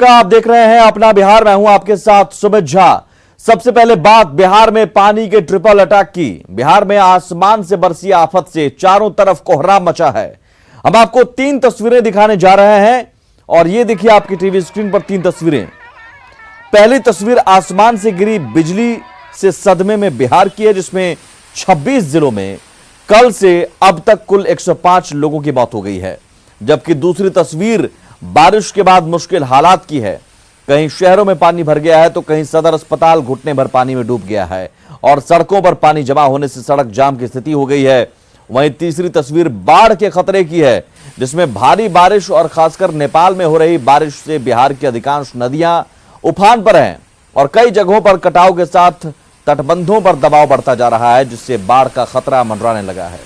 आप देख रहे हैं अपना बिहार। मैं हूं आपके साथ सुमित झा। सबसे पहले बात बिहार में पानी के ट्रिपल अटैक की। बिहार में आसमान से बरसी आफत से चारों तरफ कोहराम मचा है। हम आपको 3 तस्वीरें दिखाने जा रहे हैं और ये देखिए आपकी टीवी स्क्रीन पर 3 तस्वीरें। पहली तस्वीर आसमान से गिरी बिजली से सदमे में बिहार की है, जिसमें 26 जिलों में कल से अब तक कुल 105 लोगों की मौत हो गई है। जबकि दूसरी तस्वीर बारिश के बाद मुश्किल हालात की है। कहीं शहरों में पानी भर गया है तो कहीं सदर अस्पताल घुटने भर पानी में डूब गया है और सड़कों पर पानी जमा होने से सड़क जाम की स्थिति हो गई है। वहीं तीसरी तस्वीर बाढ़ के खतरे की है, जिसमें भारी बारिश और खासकर नेपाल में हो रही बारिश से बिहार की अधिकांश नदियां उफान पर हैं और कई जगहों पर कटाव के साथ तटबंधों पर दबाव बढ़ता जा रहा है, जिससे बाढ़ का खतरा मंडराने लगा है।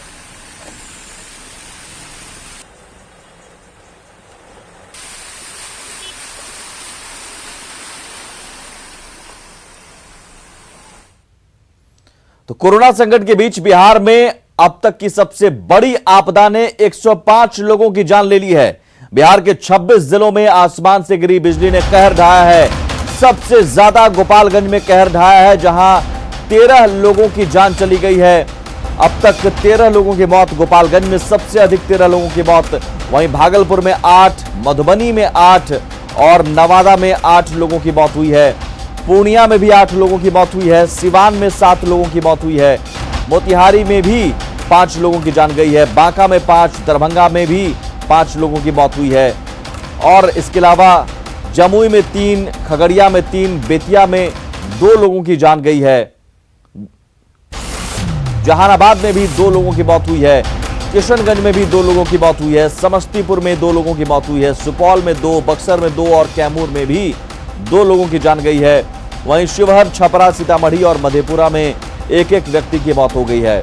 तो कोरोना संकट के बीच बिहार में अब तक की सबसे बड़ी आपदा ने 105 लोगों की जान ले ली है। बिहार के 26 जिलों में आसमान से गिरी बिजली ने कहर ढाया है। सबसे ज्यादा गोपालगंज में कहर ढाया है, जहां 13 लोगों की जान चली गई है। अब तक 13 लोगों की मौत। गोपालगंज में सबसे अधिक 13 लोगों की मौत। वहीं भागलपुर में 8, मधुबनी में 8 और नवादा में 8 लोगों की मौत हुई है। पूर्णिया में भी 8 लोगों की मौत हुई है। सिवान में 7 लोगों की मौत हुई है। मोतिहारी में भी 5 लोगों की जान गई है। बांका में 5, दरभंगा में भी 5 लोगों की मौत हुई है। और इसके अलावा जमुई में 3, खगड़िया में 3, बेतिया में 2 लोगों की जान गई है। जहानाबाद में भी 2 लोगों की मौत हुई है। किशनगंज में भी 2 लोगों की मौत हुई है। समस्तीपुर में 2 लोगों की मौत हुई है। सुपौल में 2, बक्सर में 2 और कैमूर में भी 2 लोगों की जान गई है। वहीं शिवहर, छपरा, सीतामढ़ी और मधेपुरा में 1-1 व्यक्ति की मौत हो गई है।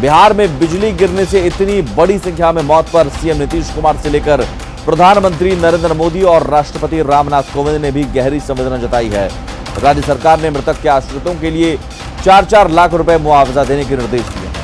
बिहार में बिजली गिरने से इतनी बड़ी संख्या में मौत पर सीएम नीतीश कुमार से लेकर प्रधानमंत्री नरेंद्र मोदी और राष्ट्रपति रामनाथ कोविंद ने भी गहरी संवेदना जताई है। राज्य सरकार ने मृतक के आश्रितों के लिए 4-4 लाख रुपए मुआवजा देने के निर्देश दिए हैं।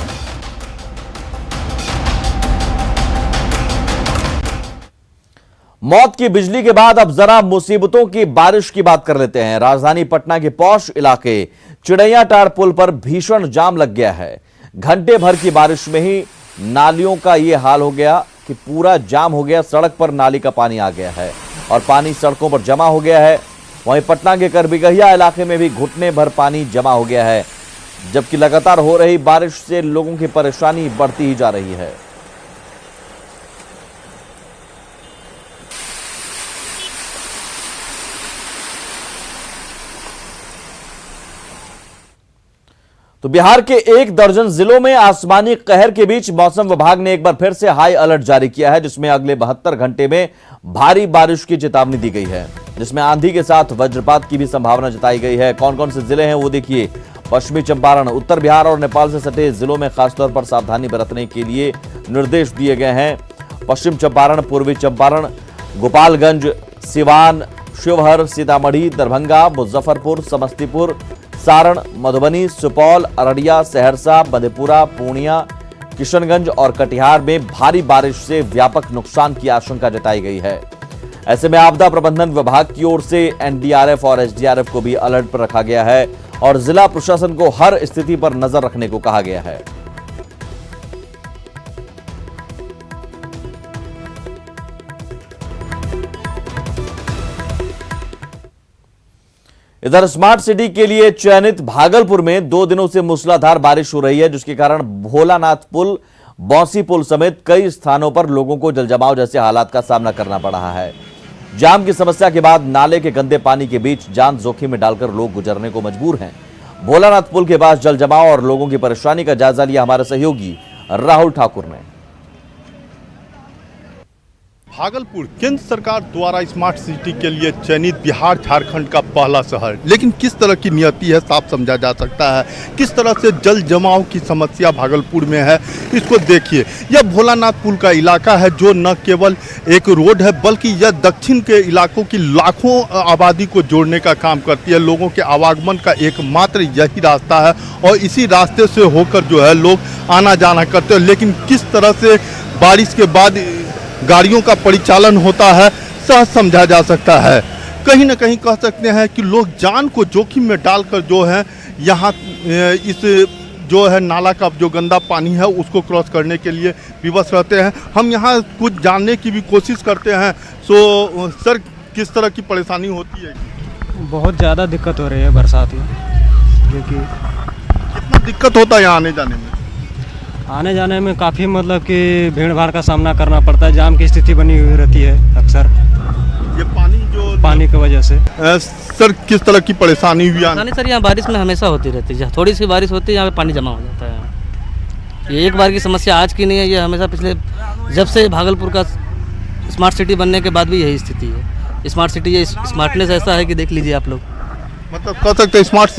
मौत की बिजली के बाद अब जरा मुसीबतों की बारिश की बात कर लेते हैं। राजधानी पटना के पौष इलाके चिड़ैयाटाड़ पुल पर भीषण जाम लग गया है। घंटे भर की बारिश में ही नालियों का यह हाल हो गया कि पूरा जाम हो गया। सड़क पर नाली का पानी आ गया है और पानी सड़कों पर जमा हो गया है। वहीं पटना के करबिगहिया इलाके में भी घुटने भर पानी जमा हो गया है, जबकि लगातार हो रही बारिश से लोगों की परेशानी बढ़ती ही जा रही है। तो बिहार के 1 दर्जन जिलों में आसमानी कहर के बीच मौसम विभाग ने एक बार फिर से हाई अलर्ट जारी किया है, जिसमें अगले 72 घंटे में भारी बारिश की चेतावनी दी गई है, जिसमें आंधी के साथ वज्रपात की भी संभावना जताई गई है। कौन कौन से जिले हैं वो देखिए। पश्चिमी चंपारण, उत्तर बिहार और नेपाल से सटे जिलों में खासतौर पर सावधानी बरतने के लिए निर्देश दिए गए हैं। पश्चिम चंपारण, पूर्वी चंपारण, गोपालगंज, सिवान, शिवहर, सीतामढ़ी, दरभंगा, मुजफ्फरपुर, समस्तीपुर, सारण, मधुबनी, सुपौल, अररिया, सहरसा, मधेपुरा, पूर्णिया, किशनगंज और कटिहार में भारी बारिश से व्यापक नुकसान की आशंका जताई गई है। ऐसे में आपदा प्रबंधन विभाग की ओर से एनडीआरएफ और एसडीआरएफ को भी अलर्ट पर रखा गया है और जिला प्रशासन को हर स्थिति पर नजर रखने को कहा गया है। इधर स्मार्ट सिटी के लिए चयनित भागलपुर में 2 दिनों से मूसलाधार बारिश हो रही है, जिसके कारण भोलानाथ पुल, बौंसी पुल समेत कई स्थानों पर लोगों को जलजमाव जैसे हालात का सामना करना पड़ रहा है। जाम की समस्या के बाद नाले के गंदे पानी के बीच जान जोखिम में डालकर लोग गुजरने को मजबूर हैं। भोलानाथ पुल के पास जलजमाव और लोगों की परेशानी का जायजा लिया हमारे सहयोगी राहुल ठाकुर ने। भागलपुर केंद्र सरकार द्वारा स्मार्ट सिटी के लिए चयनित बिहार झारखंड का पहला शहर, लेकिन किस तरह की नियति है साफ समझा जा सकता है। किस तरह से जल जमाव की समस्या भागलपुर में है, इसको देखिए। यह भोलानाथ पुल का इलाका है, जो न केवल एक रोड है बल्कि यह दक्षिण के इलाकों की लाखों आबादी को जोड़ने का काम करती है। लोगों के आवागमन का एकमात्र यही रास्ता है और इसी रास्ते से होकर जो है लोग आना जाना करते हैं। लेकिन किस तरह से बारिश के बाद गाड़ियों का परिचालन होता है सहज समझा जा सकता है। कहीं ना कहीं कह सकते हैं कि लोग जान को जोखिम में डालकर जो है यहाँ इस जो है नाला का जो गंदा पानी है उसको क्रॉस करने के लिए विवश रहते हैं। हम यहाँ कुछ जानने की भी कोशिश करते हैं। सो सर, किस तरह की परेशानी होती है? बहुत ज़्यादा दिक्कत हो रही है बरसात में, क्योंकि कितना दिक्कत होता है यहाँ आने जाने में? आने जाने में काफ़ी मतलब कि भीड़ भाड़ का सामना करना पड़ता है। जाम की स्थिति बनी हुई रहती है अक्सर, ये पानी की वजह से। सर, किस तरह की परेशानी हुई? परेशानी सर यहाँ बारिश में हमेशा होती रहती है। थोड़ी सी बारिश होती है यहाँ पे पानी जमा हो जाता है। ये एक बार की समस्या आज की नहीं है, ये हमेशा पिछले जब से भागलपुर का स्मार्ट सिटी बनने के बाद भी यही स्थिति है। स्मार्ट सिटी, ये स्मार्टनेस ऐसा है कि देख लीजिए आप लोग। मतलब कह सकते हैं स्मार्ट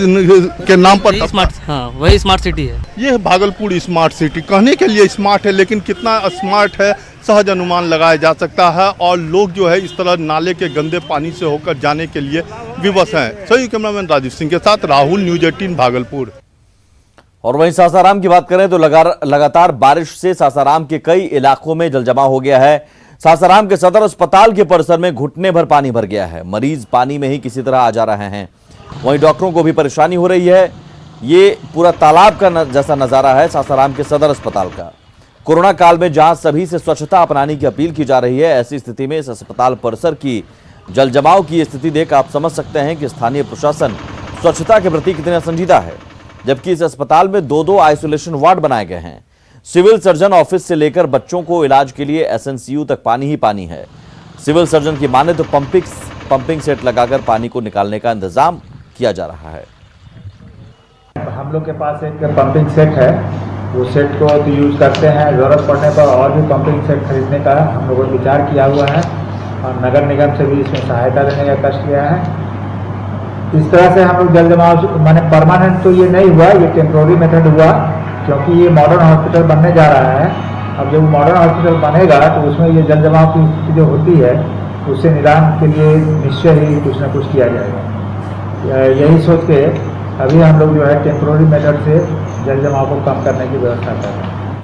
के नाम पर स्मार्ट, हाँ वही स्मार्ट सिटी है। ये है भागलपुर स्मार्ट सिटी। कहने के लिए स्मार्ट है, लेकिन कितना स्मार्ट है सहज अनुमान लगाया जा सकता है। और लोग जो है इस तरह नाले के गंदे पानी से होकर जाने के लिए विवश हैं। सही कैमरामैन राजीव सिंह के साथ राहुल, न्यूज़ 18 भागलपुर। और वहीं सासाराम की बात करें तो लगातार बारिश से सासाराम के कई इलाकों में जलजमाव हो गया है। सासाराम के सदर अस्पताल के परिसर में घुटने भर पानी भर गया है। मरीज पानी में ही किसी तरह आ जा रहे हैं। वहीं डॉक्टरों को भी परेशानी हो रही है। ये पूरा तालाब का जैसा नजारा है सासाराम के सदर अस्पताल का। कोरोना काल में जहां सभी से स्वच्छता अपनाने की अपील की जा रही है, ऐसी स्थिति में इस अस्पताल परिसर की जलजमाव की स्थिति देख आप समझ सकते हैं कि स्थानीय प्रशासन स्वच्छता के प्रति कितना संजीदा है। जबकि इस अस्पताल में 2-2 आइसोलेशन वार्ड बनाए गए हैं। सिविल सर्जन ऑफिस से लेकर बच्चों को इलाज के लिए एसएनसीयू तक पानी ही पानी है। सिविल सर्जन की माने तो पंपिंग सेट लगाकर पानी को निकालने का इंतजाम किया जा रहा है। हम लोग के पास एक पंपिंग सेट है, वो सेट को तो यूज़ करते हैं। ज़रूरत पड़ने पर और भी पंपिंग सेट खरीदने का हम लोगों ने विचार किया हुआ है और नगर निगम से भी इसमें सहायता देने का कष्ट किया है। इस तरह से हम लोग जल जमाव माने परमानेंट तो ये नहीं हुआ, ये टेम्प्रोरी मेथड हुआ, क्योंकि ये मॉडर्न हॉस्पिटल बनने जा रहा है। अब जब मॉडर्न हॉस्पिटल बनेगा तो उसमें ये जल जमाव की स्थिति जो होती है उससे निदान के लिए निश्चय ही कुछ न कुछ किया जाएगा। यही सोच के अभी हम लोग जो है टेम्प्रोरी मेथड से जल जमाव को कम करने की व्यवस्था कर रहे हैं।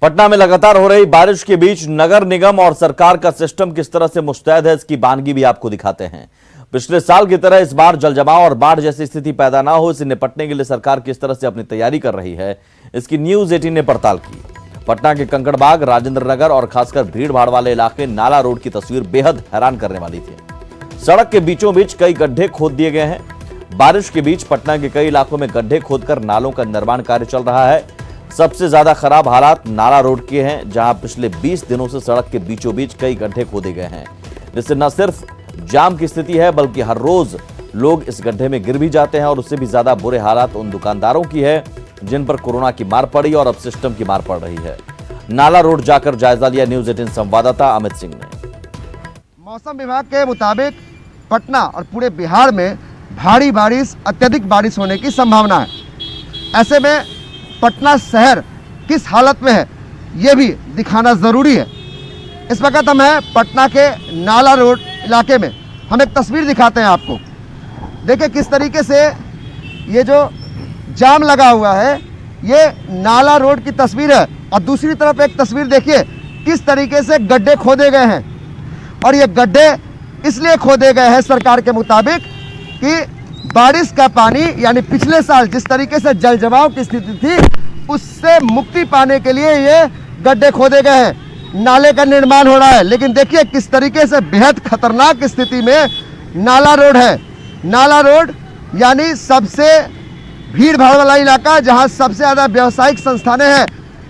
पटना में लगातार हो रही बारिश के बीच नगर निगम और सरकार का सिस्टम किस तरह से मुस्तैद है, इसकी बानगी भी आपको दिखाते हैं। पिछले साल की तरह इस बार जलजमाव और बाढ़ जैसी स्थिति पैदा ना हो, इससे निपटने के लिए सरकार किस तरह से अपनी तैयारी कर रही है, इसकी न्यूज़ 18 ने पड़ताल की। पटना के कंकड़बाग, राजेंद्र नगर और खासकर भीड़ भाड़ वाले इलाके नाला रोड की तस्वीर बेहद हैरान करने वाली थी। सड़क के बीचों बीच कई गड्ढे खोद दिए गए हैं। बारिश के बीच पटना के कई इलाकों में गड्ढे खोदकर नालों का निर्माण कार्य चल रहा है। सबसे ज्यादा खराब हालात नाला रोड के हैं, जहां पिछले 20 दिनों से सड़क के बीचों बीच कई गड्ढे खोदे गए हैं, जिससे न सिर्फ जाम की स्थिति है बल्कि हर रोज लोग इस गड्ढे में गिर भी जाते हैं। और उससे भी ज्यादा बुरे हालात उन दुकानदारों की है जिन पर कोरोना की मार पड़ी और अब सिस्टम की मार पड़ रही है। नाला रोड जाकर जायजा लिया न्यूज़ 18 संवाददाता अमित सिंह ने। मौसम विभाग के मुताबिक पटना और पूरे बिहार में भारी बारिश, अत्यधिक बारिश होने की संभावना है। ऐसे में पटना शहर किस हालत में है ये भी दिखाना ज़रूरी है। इस वक्त हम हैं पटना के नाला रोड इलाके में। हम एक तस्वीर दिखाते हैं आपको। देखिए किस तरीके से ये जो जाम लगा हुआ है ये नाला रोड की तस्वीर है, और दूसरी तरफ एक तस्वीर देखिए किस तरीके से गड्ढे खोदे गए हैं। और ये गड्ढे इसलिए खोदे गए हैं सरकार के मुताबिक कि बारिश का पानी यानी पिछले साल जिस तरीके से जल जमाव की स्थिति थी उससे मुक्ति पाने के लिए ये गड्ढे खोदे गए हैं। नाले का निर्माण हो रहा है, लेकिन देखिए किस तरीके से बेहद खतरनाक स्थिति में नाला रोड है। नाला रोड यानी सबसे भीड़ भाड़ वाला इलाका, जहां सबसे ज़्यादा व्यावसायिक संस्थानें हैं,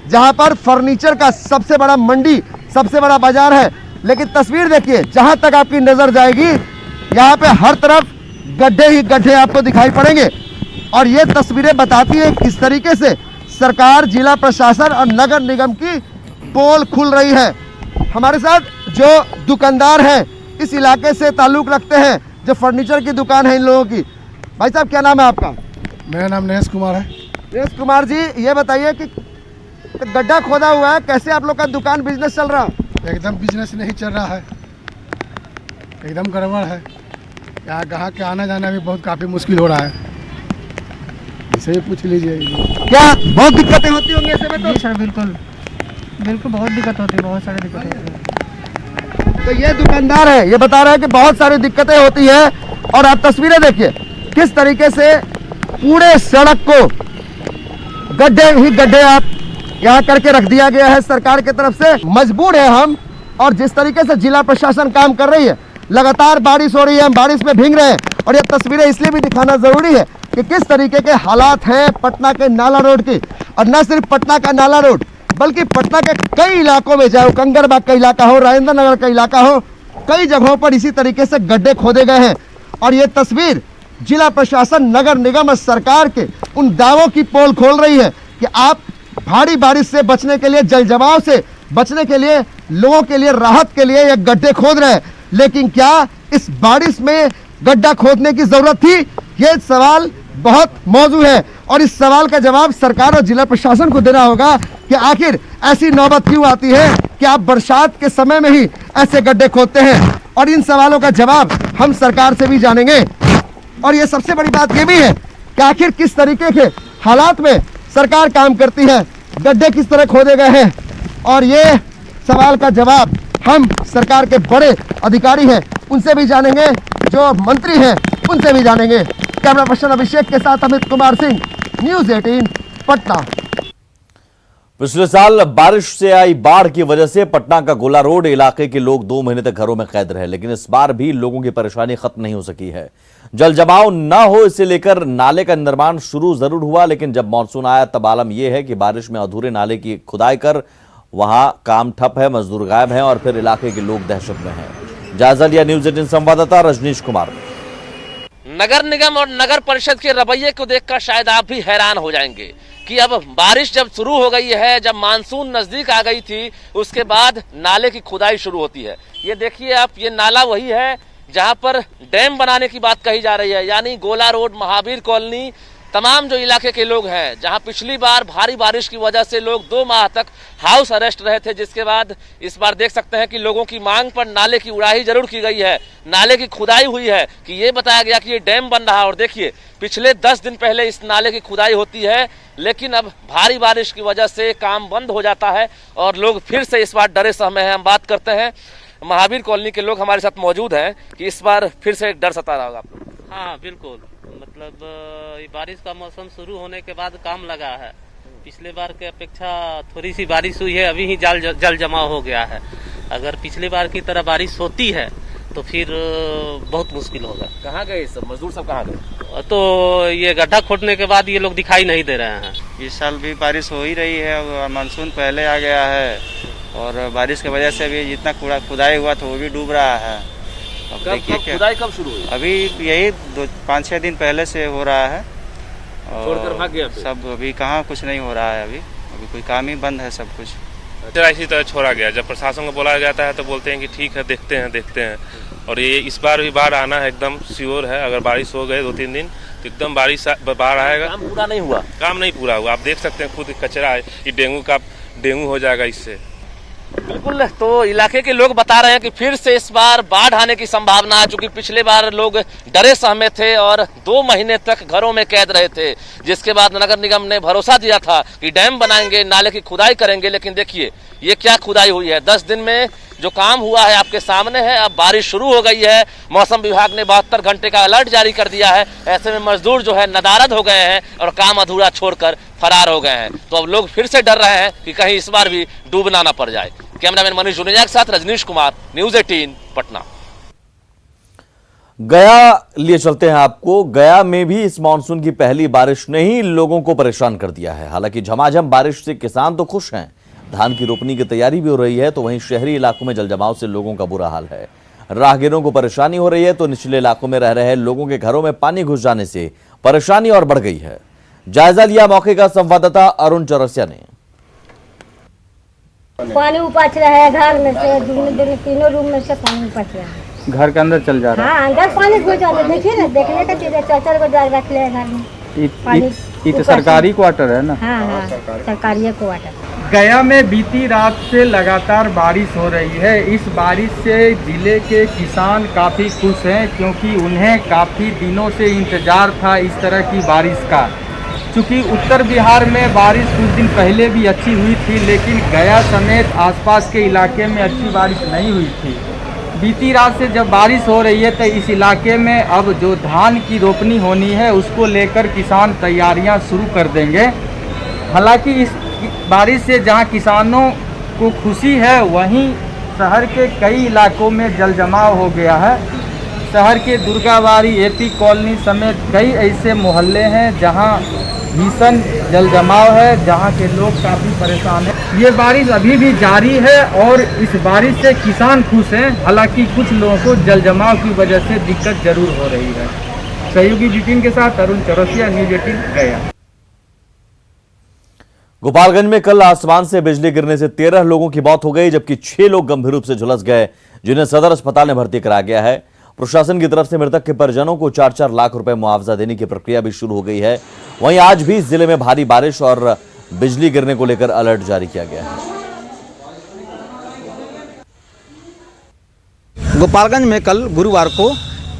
जहां पर फर्नीचर का सबसे बड़ा मंडी, सबसे बड़ा बाजार है। लेकिन तस्वीर देखिए, जहां तक आपकी नजर जाएगी यहाँ पे हर तरफ गड्ढे ही गड्ढे आपको दिखाई पड़ेंगे। और ये तस्वीरें बताती है किस तरीके से सरकार, जिला प्रशासन और नगर निगम की पोल खुल रही है। हमारे साथ जो दुकानदार हैं, इस इलाके से ताल्लुक़ रखते हैं, जो फर्नीचर की दुकान है इन लोगों की। भाई साहब क्या नाम है आपका? मेरा नाम नरेश कुमार है। नरेश कुमार जी, ये बताइए कि गड्ढा खोदा हुआ है, कैसे आप लोग का दुकान बिजनेस चल रहा है? एकदम बिजनेस नहीं चल रहा है, एकदम गड़बड़ है। यहाँ ग्राहक के आना जाना भी बहुत काफ़ी मुश्किल हो रहा है। इसे भी पूछ लीजिए। क्या बहुत दिक्कतें होती होंगी ऐसे में? तो जी सर, बिल्कुल बिल्कुल बहुत दिक्कत होती है, बहुत सारी दिक्कत होती है। तो ये दुकानदार है, ये बता रहे हैं कि बहुत सारी दिक्कतें होती है। और आप तस्वीरें देखिए किस तरीके से पूरे सड़क को गड्ढे ही गड्ढे आप यहाँ करके रख दिया गया है सरकार की तरफ से। मजबूर है हम, और जिस तरीके से जिला प्रशासन काम कर रही है, लगातार बारिश हो रही है, हम बारिश में भीग रहे हैं। और ये तस्वीरें इसलिए भी दिखाना जरूरी है कि किस तरीके के हालात हैं पटना के नाला रोड की। और न सिर्फ पटना का नाला रोड बल्कि पटना के कई इलाकों में, चाहे वो कंगरबाग का इलाका हो, राजेंद्र नगर का इलाका हो, कई जगहों पर इसी तरीके से गड्ढे खोदे गए हैं। और ये तस्वीर जिला प्रशासन, नगर निगम और सरकार के उन दावों की पोल खोल रही है कि आप भारी बारिश से बचने के लिए, जल जमाव से बचने के लिए, लोगों के लिए राहत के लिए ये गड्ढे खोद रहे हैं। लेकिन क्या इस बारिश में गड्ढा खोदने की जरूरत थी? ये सवाल बहुत मौजू है और इस सवाल का जवाब सरकार और जिला प्रशासन को देना होगा कि आखिर ऐसी नौबत क्यों आती है कि आप बरसात के समय में ही ऐसे गड्ढे खोदते हैं। और इन सवालों का जवाब हम सरकार से भी जानेंगे। और ये सबसे बड़ी बात ये भी है कि आखिर किस तरीके के हालात में सरकार काम करती है, गड्ढे किस तरह खोदे गए हैं। और ये सवाल का जवाब हम सरकार के बड़े अधिकारी हैं उनसे भी जानेंगे, जो मंत्री हैं उनसे भी जानेंगे। कैमरा पर्सन अभिषेक के साथ अमित कुमार सिंह, न्यूज़ 18 पटना। पिछले साल बारिश से आई बाढ़ की वजह से पटना का गोला रोड इलाके के लोग 2 महीने तक घरों में कैद रहे, लेकिन इस बार भी लोगों की परेशानी खत्म नहीं हो सकी है। जल जमाव न हो इसे लेकर नाले का निर्माण शुरू जरूर हुआ, लेकिन जब मानसून आया तब आलम यह है कि बारिश में अधूरे नाले की खुदाई कर वहां काम ठप है, मजदूर गायब हैं और फिर इलाके के लोग दहशत में हैं। जायजा लिया न्यूज़ 18 संवाददाता रजनीश कुमार। नगर निगम और नगर परिषद के रवैये को देखकर शायद आप भी हैरान हो जाएंगे कि अब बारिश जब शुरू हो गई है, जब मानसून नजदीक आ गई थी, उसके बाद नाले की खुदाई शुरू होती है। ये देखिए आप, ये नाला वही है जहां पर डैम बनाने की बात कही जा रही है, यानी गोला रोड, महावीर कॉलोनी, तमाम जो इलाके के लोग हैं, जहां पिछली बार भारी बारिश की वजह से लोग 2 माह तक हाउस अरेस्ट रहे थे, जिसके बाद इस बार देख सकते हैं कि लोगों की मांग पर नाले की उड़ाही जरूर की गई है, नाले की खुदाई हुई है कि ये बताया गया कि ये डैम बन रहा है। और देखिए पिछले 10 दिन पहले इस नाले की खुदाई होती है, लेकिन अब भारी बारिश की वजह से काम बंद हो जाता है और लोग फिर से इस बार डरे सहमे हैं। हम बात करते हैं, महावीर कॉलोनी के लोग हमारे साथ मौजूद हैं कि इस बार फिर से एक डर सता रहा होगा आपको। हाँ बिल्कुल, मतलब बारिश का मौसम शुरू होने के बाद काम लगा है। पिछले बार के अपेक्षा थोड़ी सी बारिश हुई है, अभी ही जल जमाव हो गया है। अगर पिछले बार की तरह बारिश होती है तो फिर बहुत मुश्किल होगा। कहाँ गए सब मजदूर, सब कहाँ गए? तो ये गड्ढा खोदने के बाद ये लोग दिखाई नहीं दे रहे हैं। इस साल भी बारिश हो ही रही है, मानसून पहले आ गया है और बारिश की वजह से भी जितना खुदाई हुआ था वो भी डूब रहा है। अब देखिए क्या खुदाई कब शुरू हुई? अभी यही 5-6 दिन पहले से हो रहा है और छोड़कर भाग गया सब। अभी कहाँ कुछ नहीं हो रहा है, अभी कोई काम ही बंद है सब कुछ। इसी तरह छोड़ा गया, जब प्रशासन को बुलाया जाता है तो बोलते हैं कि ठीक है देखते हैं। और ये इस बार भी बाढ़ आना है, एकदम श्योर है। अगर बारिश हो गए 2-3 दिन तो एकदम बाढ़ आएगा। काम पूरा नहीं हुआ? काम नहीं पूरा हुआ, आप देख सकते हैं खुद कचरा है, ये डेंगू हो जाएगा इससे। बिल्कुल, तो इलाके के लोग बता रहे हैं कि फिर से इस बार बाढ़ आने की संभावना है, क्योंकि पिछले बार लोग डरे सहमे थे और 2 महीने तक घरों में कैद रहे थे, जिसके बाद नगर निगम ने भरोसा दिया था कि डैम बनाएंगे, नाले की खुदाई करेंगे। लेकिन देखिए ये क्या खुदाई हुई है, 10 दिन में जो काम हुआ है आपके सामने है। अब बारिश शुरू हो गई है, मौसम विभाग ने 72 घंटे का अलर्ट जारी कर दिया है। ऐसे में मजदूर जो है नदारद हो गए हैं और काम अधूरा छोड़कर फरार हो गए हैं। तो अब लोग फिर से डर रहे हैं कि कहीं इस बार भी डूबना ना पड़ जाए। कैमरामैन मनीष जुनेजा के साथ रजनीश कुमार, न्यूज़ 18 पटना। गया लिए चलते हैं आपको। गया में भी इस मानसून की पहली बारिश ने ही लोगों को परेशान कर दिया है। हालांकि झमाझम बारिश से किसान तो खुश हैं, धान की रोपनी की तैयारी भी हो रही है, तो वहीं शहरी इलाकों में जलजमाव से लोगों का बुरा हाल है। राहगीरों को परेशानी हो रही है, तो निचले इलाकों में रह रहे लोगों के घरों में पानी घुस जाने से परेशानी और बढ़ गई है। जायजा लिया मौके का संवाददाता अरुण चौरसिया ने। पानी उपच रहा है घर में से, तीनों रूम में से पानी उपच रहा है। घर के अंदर चल जा रहा है? हाँ, अंदर पानी घुस जाता है। देखिए ना, देखने का चीज है, 4-4 को जाग रख ले घर में। ये तो सरकारी क्वार्टर है ना? हाँ, सरकारी क्वार्टर। गया में बीती रात से लगातार बारिश हो रही है। इस बारिश से जिले के किसान काफ़ी खुश हैं, क्योंकि उन्हें काफ़ी दिनों से इंतजार था इस तरह की बारिश का। चूँकि उत्तर बिहार में बारिश कुछ दिन पहले भी अच्छी हुई थी, लेकिन गया समेत आसपास के इलाके में अच्छी बारिश नहीं हुई थी। बीती रात से जब बारिश हो रही है तो इस इलाके में अब जो धान की रोपनी होनी है उसको लेकर किसान तैयारियां शुरू कर देंगे। हालांकि इस बारिश से जहां किसानों को खुशी है, वहीं शहर के कई इलाकों में जल जमाव हो गया है। शहर के दुर्गाबाड़ी, एपी कॉलोनी समेत कई ऐसे मोहल्ले हैं जहां भीषण जल जमाव है, जहां के लोग काफ़ी परेशान हैं। ये बारिश अभी भी जारी है और इस बारिश से किसान खुश हैं। हालांकि कुछ लोगों को जल जमाव की वजह से दिक्कत जरूर हो रही है। सहयोगी बिपिन के साथ अरुण चौरसिया, न्यूज़ 18 गया। गोपालगंज में कल आसमान से बिजली गिरने से 13 लोगों की मौत हो गई, जबकि 6 लोग गंभीर रूप से झुलस गए, जिन्हें सदर अस्पताल में भर्ती कराया गया है। प्रशासन की तरफ से मृतक के परिजनों को 4-4 लाख रुपए मुआवजा देने की प्रक्रिया भी शुरू हो गई है। वहीं आज भी जिले में भारी बारिश और बिजली गिरने को लेकर अलर्ट जारी किया गया है। गोपालगंज में कल गुरुवार को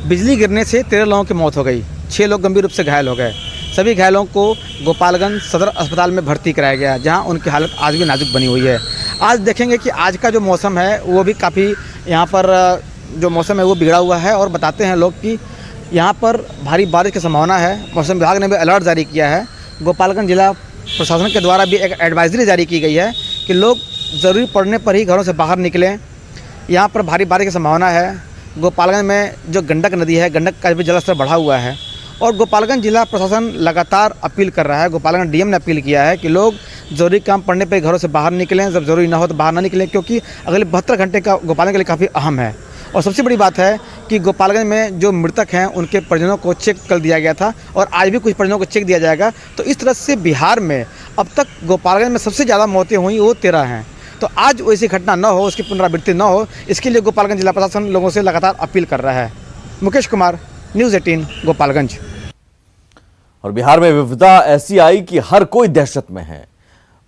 बिजली गिरने से 13 लोगों की मौत हो गई, 6 लोग गंभीर रूप से घायल हो गए। सभी घायलों को गोपालगंज सदर अस्पताल में भर्ती कराया गया, जहां उनकी हालत आज भी नाजुक बनी हुई है। आज देखेंगे कि आज का जो मौसम है वो भी काफ़ी यहाँ पर जो मौसम है वो बिगड़ा हुआ है, और बताते हैं लोग कि यहाँ पर भारी बारिश की संभावना है। मौसम विभाग ने भी अलर्ट जारी किया है। गोपालगंज जिला प्रशासन के द्वारा भी एक एडवाइजरी जारी की गई है कि लोग ज़रूरी पड़ने पर ही घरों से बाहर निकलें। यहाँ पर भारी बारिश की संभावना है। गोपालगंज में जो गंडक नदी है, गंडक का भी जलस्तर बढ़ा हुआ है, और गोपालगंज जिला प्रशासन लगातार अपील कर रहा है। गोपालगंज डीएम ने अपील किया है कि लोग जरूरी काम पड़ने पर घरों से बाहर निकलें, जब जरूरी ना हो तो बाहर ना निकलें, क्योंकि अगले 72 घंटे का गोपालगंज के लिए काफ़ी अहम है। और सबसे बड़ी बात है कि गोपालगंज में जो मृतक हैं उनके परिजनों को चेक कर दिया गया था, और आज भी कुछ परिजनों को चेक दिया जाएगा। तो इस तरह से बिहार में अब तक गोपालगंज में सबसे ज़्यादा मौतें हुई वो 13 हैं। तो आज वैसी घटना न हो, उसकी पुनरावृत्ति न हो, इसके लिए गोपालगंज जिला प्रशासन लोगों से लगातार अपील कर रहा है। मुकेश कुमार, न्यूज़ 18 गोपालगंज। और बिहार में विपदा ऐसी आई कि हर कोई दहशत में है।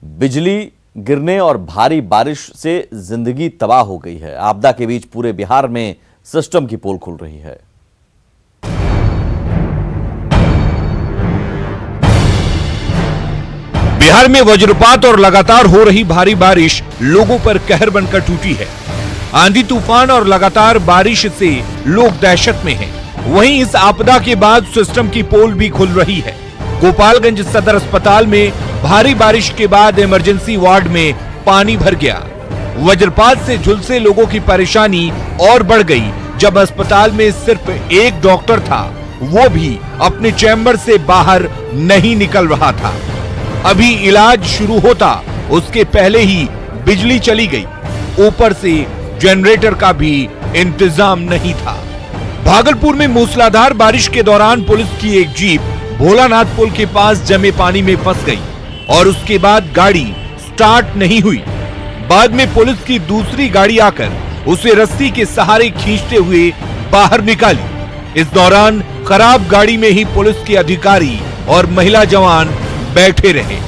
बिजली गिरने और भारी बारिश से जिंदगी तबाह हो गई है। आपदा के बीच पूरे बिहार में सिस्टम की पोल खुल रही है। बिहार में वज्रपात और लगातार हो रही भारी बारिश लोगों पर कहर बनकर टूटी है। आंधी तूफान और लगातार बारिश से लोग दहशत में हैं। वहीं इस आपदा के बाद सिस्टम की पोल भी खुल रही है। गोपालगंज सदर अस्पताल में भारी बारिश के बाद इमरजेंसी वार्ड में पानी भर गया। वज्रपात से झुलसे लोगों की परेशानी और बढ़ गई जब अस्पताल में सिर्फ एक डॉक्टर था, वो भी अपने चैम्बर से बाहर नहीं निकल रहा था। अभी इलाज शुरू होता उसके पहले ही बिजली चली गई, ऊपर से जनरेटर का भी इंतजाम नहीं था। भागलपुर में मूसलाधार बारिश के दौरान पुलिस की एक जीप भोलानाथ पुल के पास जमे पानी में फंस गई और उसके बाद गाड़ी स्टार्ट नहीं हुई। बाद में पुलिस की दूसरी गाड़ी आकर उसे रस्सी के सहारे खींचते हुए बाहर निकाली। इस दौरान खराब गाड़ी में ही पुलिस के अधिकारी और महिला जवान बैठे रहे।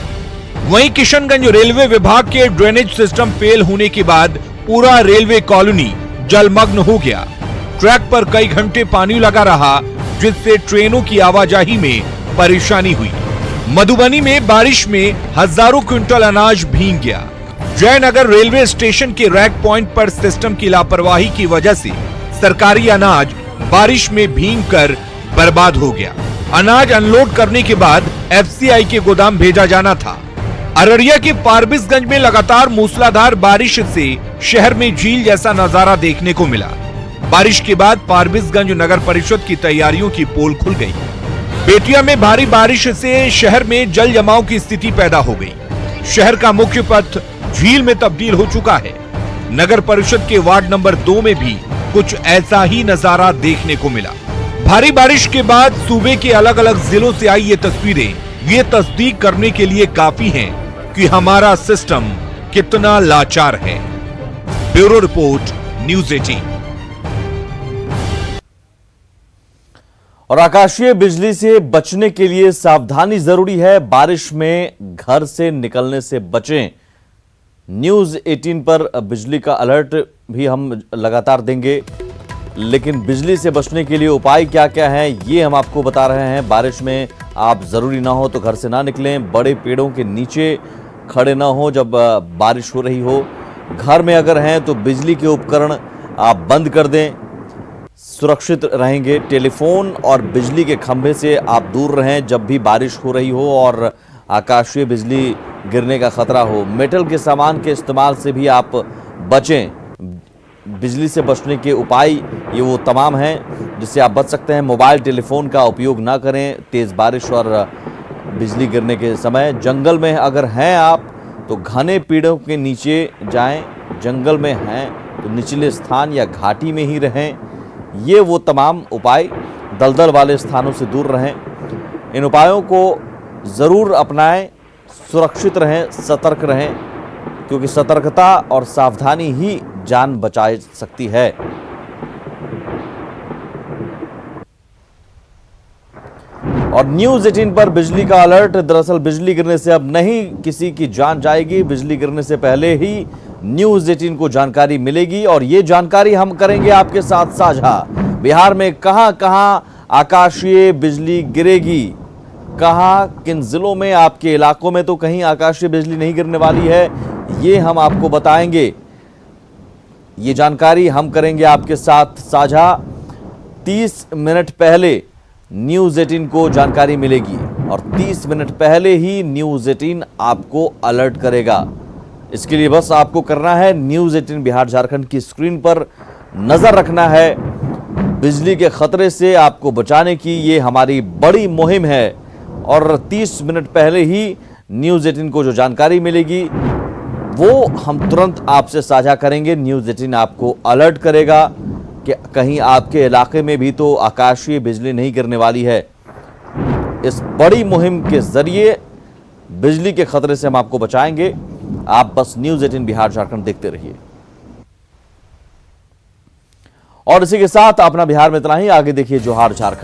वहीं किशनगंज रेलवे विभाग के ड्रेनेज सिस्टम फेल होने के बाद पूरा रेलवे कॉलोनी जलमग्न हो गया। ट्रैक पर कई घंटे पानी लगा रहा, जिससे ट्रेनों की आवाजाही में परेशानी हुई। मधुबनी में बारिश में हजारों क्विंटल अनाज भीग गया। जयनगर रेलवे स्टेशन के रैक पॉइंट पर सिस्टम की लापरवाही की वजह से सरकारी अनाज बारिश में भीगकर बर्बाद हो गया। अनाज अनलोड करने के बाद एफसीआई के गोदाम भेजा जाना था। अररिया के फारबिसगंज में लगातार मूसलाधार बारिश से शहर में झील जैसा नजारा देखने को मिला। बारिश के बाद फारबिसगंज नगर परिषद की तैयारियों की पोल खुल गई। बेतिया में भारी बारिश से शहर में जल जमाव की स्थिति पैदा हो गई। शहर का मुख्य पथ झील में तब्दील हो चुका है। नगर परिषद के वार्ड नंबर 2 में भी कुछ ऐसा ही नजारा देखने को मिला। भारी बारिश के बाद सूबे के अलग अलग जिलों से आई ये तस्वीरें ये तस्दीक करने के लिए काफी हैं कि हमारा सिस्टम कितना लाचार है। Bureau report, news 18। और आकाशीय बिजली से बचने के लिए सावधानी जरूरी है। बारिश में घर से निकलने से बचें। न्यूज़ 18 पर बिजली का अलर्ट भी हम लगातार देंगे, लेकिन बिजली से बचने के लिए उपाय क्या क्या हैं ये हम आपको बता रहे हैं। बारिश में आप जरूरी ना हो तो घर से ना निकलें। बड़े पेड़ों के नीचे खड़े ना हो जब बारिश हो रही हो। घर में अगर हैं तो बिजली के उपकरण आप बंद कर दें, सुरक्षित रहेंगे। टेलीफोन और बिजली के खंभे से आप दूर रहें जब भी बारिश हो रही हो और आकाशीय बिजली गिरने का खतरा हो। मेटल के सामान के इस्तेमाल से भी आप बचें। बिजली से बचने के उपाय ये वो तमाम हैं जिससे आप बच सकते हैं। मोबाइल टेलीफोन का उपयोग ना करें तेज़ बारिश और बिजली गिरने के समय। जंगल में अगर हैं आप तो घने पेड़ों के नीचे जाएं। जंगल में हैं तो निचले स्थान या घाटी में ही रहें। ये वो तमाम उपाय। दलदल वाले स्थानों से दूर रहें। इन उपायों को ज़रूर अपनाएं। सुरक्षित रहें, सतर्क रहें, क्योंकि सतर्कता और सावधानी ही जान बचा सकती है। और न्यूज़ 18 पर बिजली का अलर्ट। दरअसल बिजली गिरने से अब नहीं किसी की जान जाएगी। बिजली गिरने से पहले ही न्यूज़ 18 को जानकारी मिलेगी और ये जानकारी हम करेंगे आपके साथ साझा। बिहार में कहां-कहां आकाशीय बिजली गिरेगी, कहां किन जिलों में, आपके इलाकों में तो कहीं आकाशीय बिजली नहीं गिरने वाली है, ये हम आपको बताएंगे। ये जानकारी हम करेंगे आपके साथ साझा। 30 मिनट पहले न्यूज़ 18 को जानकारी मिलेगी और 30 मिनट पहले ही न्यूज़ 18 आपको अलर्ट करेगा। इसके लिए बस आपको करना है न्यूज़ 18 बिहार झारखंड की स्क्रीन पर नजर रखना है। बिजली के खतरे से आपको बचाने की ये हमारी बड़ी मुहिम है और 30 मिनट पहले ही न्यूज़ 18 को जो जानकारी मिलेगी वो हम तुरंत आपसे साझा करेंगे। न्यूज़ 18 आपको अलर्ट करेगा कि कहीं आपके इलाके में भी तो आकाशीय बिजली नहीं गिरने वाली है। इस बड़ी मुहिम के जरिए बिजली के खतरे से हम आपको बचाएंगे। आप बस न्यूज़ 18 बिहार झारखंड देखते रहिए। और इसी के साथ अपना बिहार में इतना ही। आगे देखिए जोहार झारखंड।